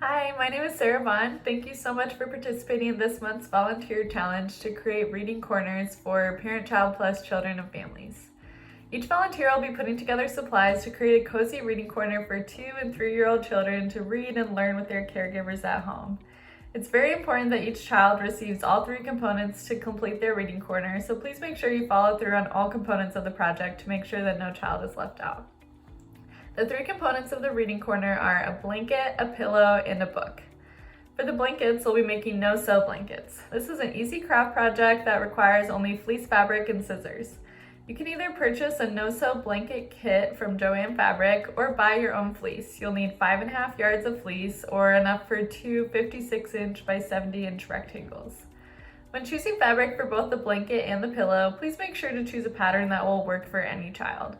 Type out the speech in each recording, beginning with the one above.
Hi, my name is Sarah Vaughn. Thank you so much for participating in this month's volunteer challenge to create reading corners for ParentChild plus children and families. Each volunteer will be putting together supplies to create a cozy reading corner for 2- and 3-year-old children to read and learn with their caregivers at home. It's very important that each child receives all 3 components to complete their reading corner, so please make sure you follow through on all components of the project to make sure that no child is left out. The 3 components of the reading corner are a blanket, a pillow, and a book. For the blankets, we'll be making no-sew blankets. This is an easy craft project that requires only fleece fabric and scissors. You can either purchase a no-sew blanket kit from JOANN fabric or buy your own fleece. You'll need 5.5 yards of fleece or enough for 2 56-inch by 70-inch rectangles. When choosing fabric for both the blanket and the pillow, please make sure to choose a pattern that will work for any child.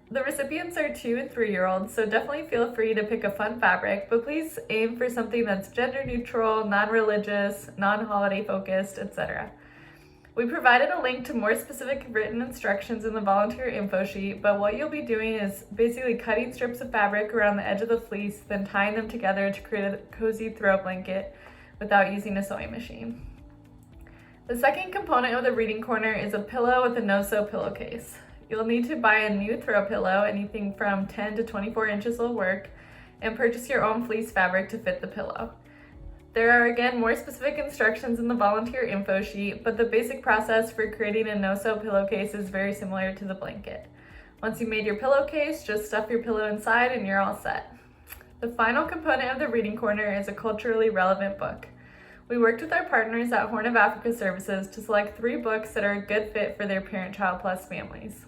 The recipients are 2- and 3-year-olds, so definitely feel free to pick a fun fabric, but please aim for something that's gender neutral, non-religious, non-holiday focused, etc. We provided a link to more specific written instructions in the volunteer info sheet, but what you'll be doing is basically cutting strips of fabric around the edge of the fleece, then tying them together to create a cozy throw blanket without using a sewing machine. The second component of the reading corner is a pillow with a no-sew pillowcase. You'll need to buy a new throw pillow, anything from 10 to 24 inches will work, and purchase your own fleece fabric to fit the pillow. There are again more specific instructions in the volunteer info sheet, but the basic process for creating a no-sew pillowcase is very similar to the blanket. Once you've made your pillowcase, just stuff your pillow inside and you're all set. The final component of the reading corner is a culturally relevant book. We worked with our partners at Horn of Africa Services to select 3 books that are a good fit for their ParentChild plus families.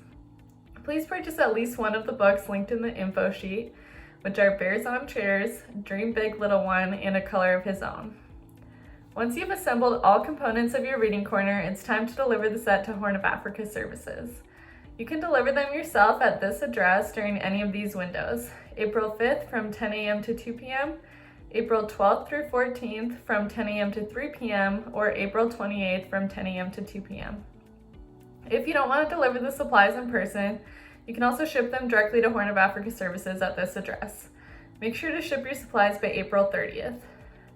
Please purchase at least one of the books linked in the info sheet, which are Bears on Chairs, Dream Big Little One, and A Color of His Own. Once you've assembled all components of your reading corner, it's time to deliver the set to Horn of Africa Services. You can deliver them yourself at this address during any of these windows: April 5th from 10 a.m. to 2 p.m., April 12th through 14th from 10 a.m. to 3 p.m., or April 28th from 10 a.m. to 2 p.m. If you don't want to deliver the supplies in person, you can also ship them directly to Horn of Africa Services at this address. Make sure to ship your supplies by April 30th.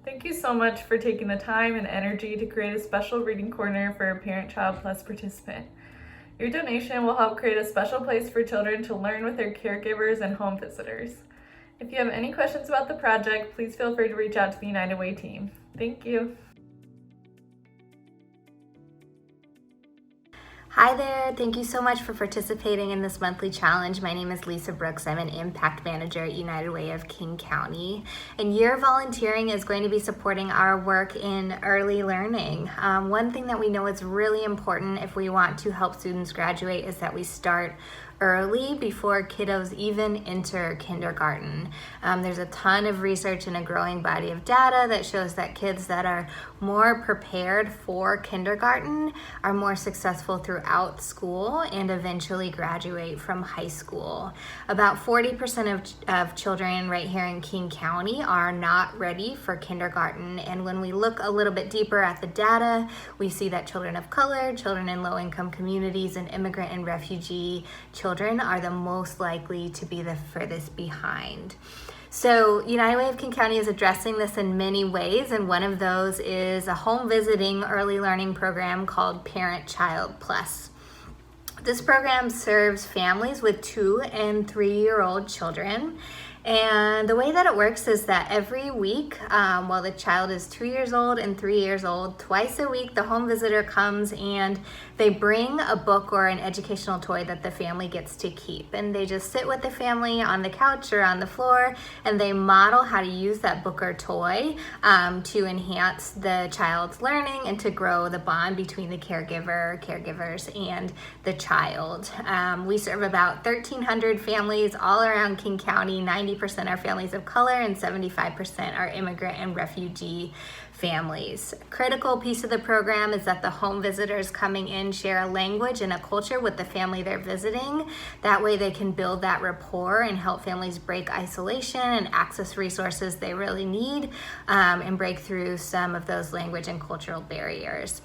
Thank you so much for taking the time and energy to create a special reading corner for a ParentChild plus participant. Your donation will help create a special place for children to learn with their caregivers and home visitors. If you have any questions about the project, please feel free to reach out to the United Way team. Thank you. Hi there, thank you so much for participating in this monthly challenge. My name is Lisa Brooks. I'm an impact manager at United Way of King County. And your volunteering is going to be supporting our work in early learning. One thing that we know is really important if we want to help students graduate is that we start early before kiddos even enter kindergarten. There's a ton of research and a growing body of data that shows that kids that are more prepared for kindergarten are more successful throughout school and eventually graduate from high school. About 40% of children right here in King County are not ready for kindergarten, and when we look a little bit deeper at the data, we see that children of color, children in low-income communities, and immigrant and refugee children are the most likely to be the furthest behind. So United Way of King County is addressing this in many ways, and one of those is a home visiting early learning program called ParentChild Plus. This program serves families with 2- and 3-year-old children. And the way that it works is that every week, while the child is 2 years old and 3 years old, twice a week the home visitor comes and they bring a book or an educational toy that the family gets to keep. And they just sit with the family on the couch or on the floor and they model how to use that book or toy to enhance the child's learning and to grow the bond between the caregivers, and the child. We serve about 1,300 families all around King County. 90% are families of color and 75% are immigrant and refugee families. A critical piece of the program is that the home visitors coming in share a language and a culture with the family they're visiting. That way they can build that rapport and help families break isolation and access resources they really need, and break through some of those language and cultural barriers.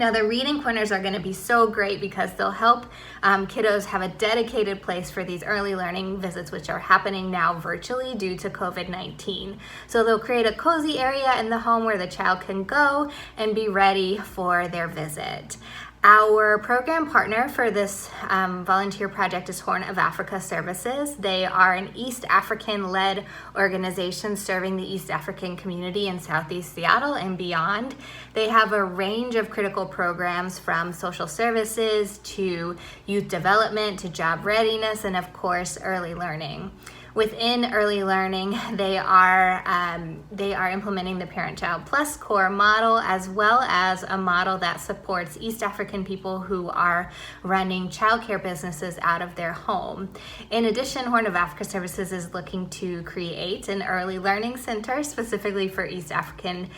Now, the reading corners are going to be so great because they'll help kiddos have a dedicated place for these early learning visits, which are happening now virtually due to COVID-19. So they'll create a cozy area in the home where the child can go and be ready for their visit. Our program partner for this volunteer project is Horn of Africa Services. They are an East African-led organization serving the East African community in Southeast Seattle and beyond. They have a range of critical programs from social services to youth development to job readiness and, of course, early learning. Within early learning, they are implementing the ParentChild Plus core model, as well as a model that supports East African people who are running childcare businesses out of their home. In addition, Horn of Africa Services is looking to create an early learning center specifically for East African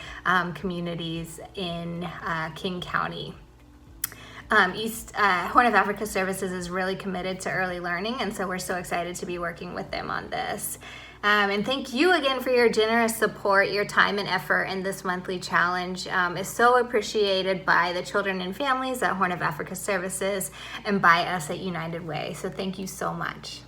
communities in King County. Horn of Africa Services is really committed to early learning, and so we're so excited to be working with them on this. And thank you again for your generous support. Your time and effort in this monthly challenge is so appreciated by the children and families at Horn of Africa Services and by us at United Way. So thank you so much.